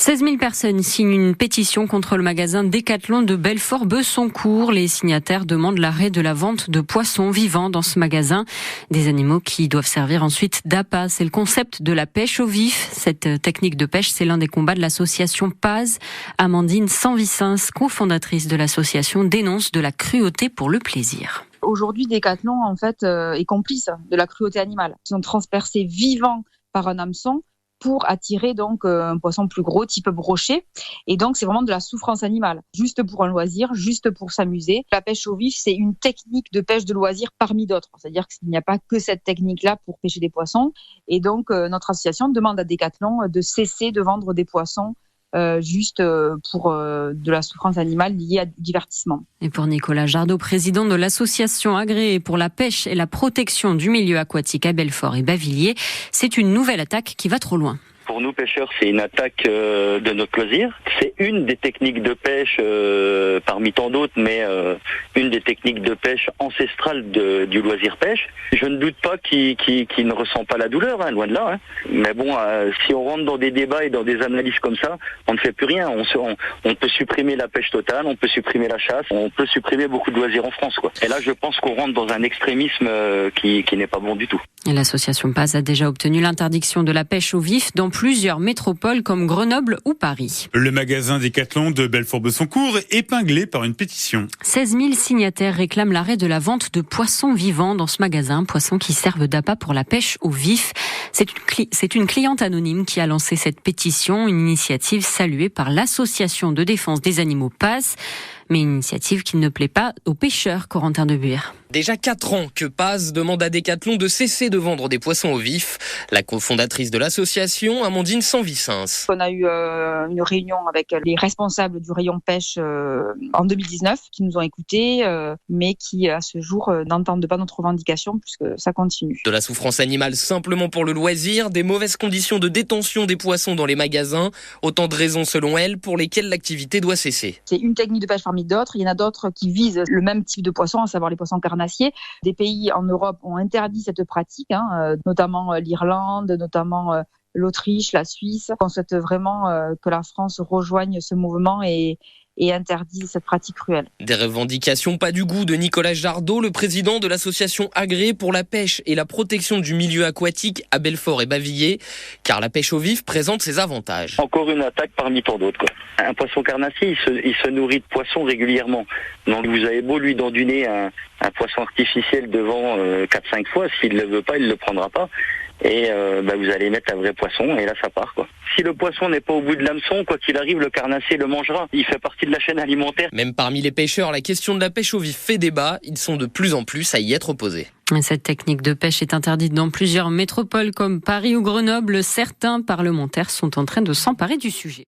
16 000 personnes signent une pétition contre le magasin Decathlon de Belfort-Besoncourt. Les signataires demandent l'arrêt de la vente de poissons vivants dans ce magasin. Des animaux qui doivent servir ensuite d'appât. C'est le concept de la pêche au vif. Cette technique de pêche, c'est l'un des combats de l'association Paz. Amandine Sanvicens, cofondatrice de l'association, dénonce de la cruauté pour le plaisir. Aujourd'hui, Decathlon en fait est complice de la cruauté animale. Ils sont transpercés vivants par un hameçon pour attirer donc un poisson plus gros, type brochet. Et donc, c'est vraiment de la souffrance animale, juste pour un loisir, juste pour s'amuser. La pêche au vif, c'est une technique de pêche de loisir parmi d'autres. C'est-à-dire qu'il n'y a pas que cette technique-là pour pêcher des poissons. Et donc, notre association demande à Decathlon de cesser de vendre des poissons juste pour de la souffrance animale liée à du divertissement. Et pour Nicolas Jardot, président de l'association agréée pour la pêche et la protection du milieu aquatique à Belfort et Bavilliers, c'est une nouvelle attaque qui va trop loin. Pour nous pêcheurs, c'est une attaque de notre loisir. C'est une des techniques de pêche parmi tant d'autres, mais une des techniques de pêche ancestrales du loisir pêche. Je ne doute pas qu'il ne ressent pas la douleur, loin de là. Mais bon, si on rentre dans des débats et dans des analyses comme ça, on ne fait plus rien. On peut supprimer la pêche totale, on peut supprimer la chasse, on peut supprimer beaucoup de loisirs en France, quoi. Et là, je pense qu'on rentre dans un extrémisme qui n'est pas bon du tout. Et l'association Paz a déjà obtenu l'interdiction de la pêche au vif dans plusieurs métropoles comme Grenoble ou Paris. Le magasin Decathlon de Belfort-Besoncourt est épinglé par une pétition. 16 000 signataires réclament l'arrêt de la vente de poissons vivants dans ce magasin, poissons qui servent d'appât pour la pêche au vif. C'est une cliente anonyme qui a lancé cette pétition, une initiative saluée par l'association de défense des animaux Paz, mais une initiative qui ne plaît pas aux pêcheurs, Corentin Debuire. Déjà 4 ans que Paz demande à Decathlon de cesser de vendre des poissons au vif. La cofondatrice de l'association, Amandine Sanvicens. On a eu une réunion avec les responsables du rayon pêche en 2019 qui nous ont écoutés, mais qui à ce jour n'entendent pas notre revendication puisque ça continue. De la souffrance animale simplement pour le loisir, des mauvaises conditions de détention des poissons dans les magasins, autant de raisons selon elle pour lesquelles l'activité doit cesser. C'est une technique de pêche parmi d'autres. Il y en a d'autres qui visent le même type de poisson, à savoir les poissons carnassiers. Des pays en Europe ont interdit cette pratique, notamment l'Irlande, notamment l'Autriche, la Suisse. On souhaite vraiment que la France rejoigne ce mouvement et interdise cette pratique cruelle. Des revendications pas du goût de Nicolas Jardot, le président de l'association agréée pour la pêche et la protection du milieu aquatique à Belfort et Bavilliers, car la pêche au vif présente ses avantages. Encore une attaque parmi tant d'autres, quoi. Un poisson carnassier, il se nourrit de poissons régulièrement. Donc vous avez beau lui donner un poisson artificiel devant 4-5 fois, s'il ne le veut pas, il ne le prendra pas. Et vous allez mettre un vrai poisson et là ça part, quoi. Si le poisson n'est pas au bout de l'hameçon, quoi qu'il arrive, le carnassier le mangera. Il fait partie de la chaîne alimentaire. Même parmi les pêcheurs, la question de la pêche au vif fait débat. Ils sont de plus en plus à y être opposés. Cette technique de pêche est interdite dans plusieurs métropoles comme Paris ou Grenoble. Certains parlementaires sont en train de s'emparer du sujet.